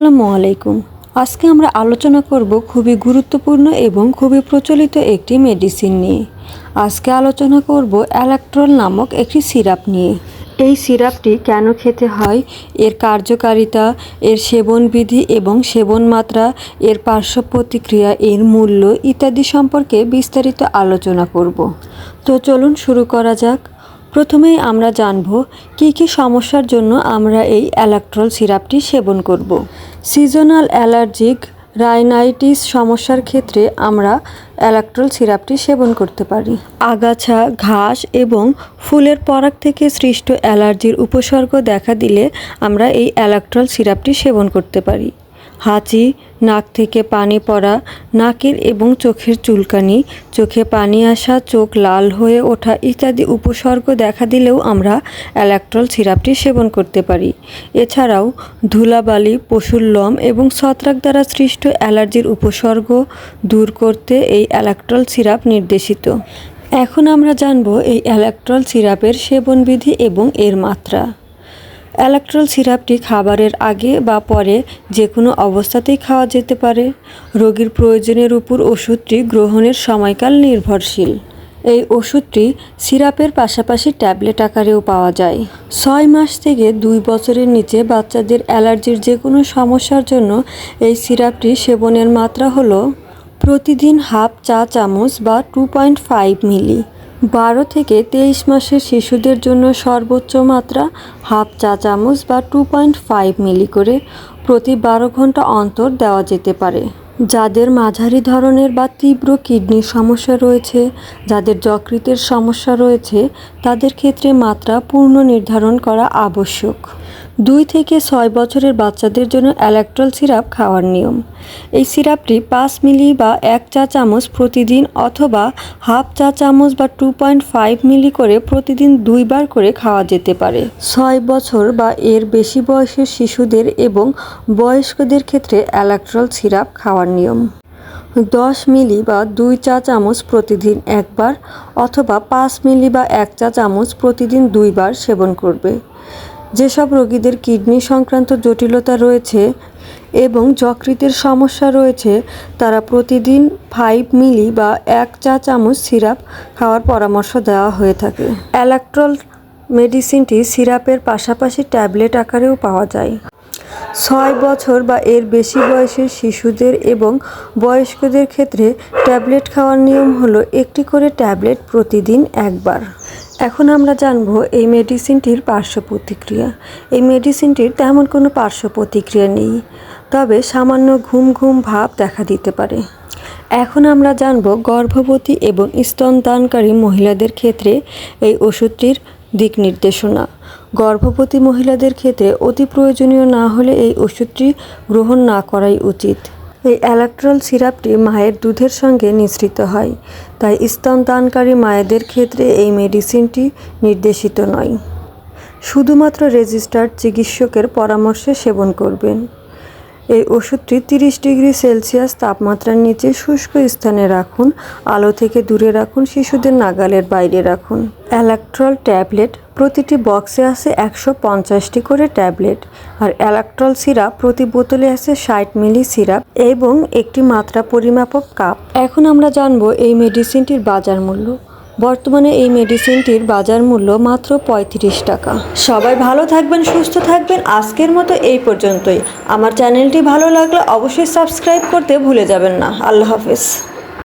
আসসালামু আলাইকুম। আজকে আমরা আলোচনা করব খুবই গুরুত্বপূর্ণ এবং খুবই প্রচলিত একটি মেডিসিন নিয়ে। আজকে আলোচনা করব অ্যালাক্ট্রল নামক একটি সিরাপ নিয়ে। এই সিরাপটি কেন খেতে হয়, এর কার্যকারিতা, এর সেবনবিধি এবং সেবন মাত্রা, এর পার্শ্ব প্রতিক্রিয়া, এর মূল্য ইত্যাদি সম্পর্কে বিস্তারিত আলোচনা করব। তো চলুন শুরু করা যাক। প্রথমেই আমরা জানব কী কী সমস্যার জন্য আমরা এই অ্যালাক্ট্রল সিরাপটি সেবন করব। সিজনাল অ্যালার্জিক রাইনাইটিস সমস্যার ক্ষেত্রে আমরা অ্যালাক্ট্রল সিরাপটি সেবন করতে পারি। আগাছা, ঘাস এবং ফুলের পরাগ থেকে সৃষ্ট অ্যালার্জির উপসর্গ দেখা দিলে আমরা এই অ্যালাক্ট্রল সিরাপটি সেবন করতে পারি। হাঁচি, নাক থেকে পানি পড়া, নাকের এবং চোখের চুলকানি, চোখে পানি আসা, চোখ লাল হয়ে ওঠা ইত্যাদি উপসর্গ দেখা দিলেও আমরা অ্যালাক্ট্রল সিরাপটি সেবন করতে পারি। এছাড়াও ধুলাবালি, পশুর লোম এবং ছত্রাক দ্বারা সৃষ্ট অ্যালার্জির উপসর্গ দূর করতে এই অ্যালাক্ট্রল সিরাপ নির্দেশিত। এখন আমরা জানব এই অ্যালাক্ট্রল সিরাপের সেবনবিধি এবং এর মাত্রা। অ্যালাক্ট্রল সিরাপটি খাবারের আগে বা পরে যে কোনো অবস্থাতেই খাওয়া যেতে পারে। রোগীর প্রয়োজনের উপর ওষুধটি গ্রহণের সময়কাল নির্ভরশীল। এই ওষুধটি সিরাপের পাশাপাশি ট্যাবলেট আকারেও পাওয়া যায়। 6 মাস থেকে 2 বছরের নিচে বাচ্চাদের অ্যালার্জির যে কোনো সমস্যার জন্য এই সিরাপটি সেবনের মাত্রা হলো প্রতিদিন হাফ চা চামচ বা 2.5 মিলি। 12 থেকে 23 মাসের শিশুদের জন্য সর্বোচ্চ মাত্রা হাফ চা চামচ বা 2.5 মিলি করে প্রতি 12 ঘন্টা অন্তর দেওয়া যেতে পারে। যাদের মাঝারি ধরনের বা তীব্র কিডনির সমস্যা রয়েছে, যাদের যকৃতের সমস্যা রয়েছে, তাদের ক্ষেত্রে মাত্রা পূর্ণ নির্ধারণ করা আবশ্যক। 2 থেকে 6 বছরের বাচ্চাদের জন্য অ্যালাক্ট্রল সিরাপ খাওয়ার নিয়ম। এই সিরাপটি 5 মিলি বা 1 চা চামচ প্রতিদিন অথবা হাফ চা চামচ বা 2.5 মিলি করে প্রতিদিন 2 বার করে খাওয়া যেতে পারে। 6 বছর বা এর বেশি বয়সের শিশুদের এবং বয়স্কদের ক্ষেত্রে অ্যালাক্ট্রল সিরাপ খাওয়ার নিয়ম 10 মিলি বা 2 চা চামচ প্রতিদিন একবার অথবা 5 মিলি বা 1 চা চামচ প্রতিদিন 2 বার সেবন করবে। যেসব রোগীদের কিডনি সংক্রান্ত জটিলতা রয়েছে এবং যকৃতের সমস্যা রয়েছে, তারা প্রতিদিন 5 মিলি বা 1 চা চামচ সিরাপ খাওয়ার পরামর্শ দেওয়া হয়ে থাকে। অ্যালাক্ট্রল মেডিসিনটি সিরাপের পাশাপাশি ট্যাবলেট আকারেও পাওয়া যায়। 6 বছর বা এর বেশি বয়সের শিশুদের এবং বয়স্কদের ক্ষেত্রে ট্যাবলেট খাওয়ার নিয়ম হলো একটি করে ট্যাবলেট প্রতিদিন একবার। এখন আমরা জানব এই মেডিসিনটির পার্শ্ব প্রতিক্রিয়া। এই মেডিসিনটির তেমন কোনো পার্শ্ব প্রতিক্রিয়া নেই, তবে সামান্য ঘুম ঘুম ভাব দেখা দিতে পারে। এখন আমরা জানব গর্ভবতী এবং স্তনদানকারী মহিলাদের ক্ষেত্রে এই ওষুধটির দিক নির্দেশনা। গর্ভবতী মহিলাদের ক্ষেত্রে অতি প্রয়োজনীয় না হলে এই ওষুধটি গ্রহণ না করাই উচিত। এই অ্যালাক্ট্রল সিরাপটি মায়ের দুধের সঙ্গে মিশ্রিত হয়, তাই স্তনদানকারী মায়েদের ক্ষেত্রে এই মেডিসিনটি নির্দেশিত নয়। শুধুমাত্র রেজিস্টার্ড চিকিৎসকের পরামর্শে সেবন করবেন। এই ওষুধটি 30 ডিগ্রি সেলসিয়াস তাপমাত্রার নিচে শুষ্ক স্থানে রাখুন, আলো থেকে দূরে রাখুন, শিশুদের নাগালের বাইরে রাখুন। অ্যালাক্ট্রল ট্যাবলেট প্রতিটি বক্সে আছে 150টি করে ট্যাবলেট, আর অ্যালাক্ট্রল সিরাপ প্রতি বোতলে আছে 60 মিলি সিরাপ এবং একটি মাত্রা পরিমাপক কাপ। এখন আমরা জানব এই মেডিসিনটির বাজার মূল্য। বর্তমানে এই মেডিসিনটির বাজার মূল্য মাত্র 35 টাকা। সবাই ভালো থাকবেন, সুস্থ থাকবেন। আজকের মতো এই পর্যন্তই। আমার চ্যানেলটি ভালো লাগলে অবশ্যই সাবস্ক্রাইব করতে ভুলে যাবেন না। আল্লাহ হাফেজ।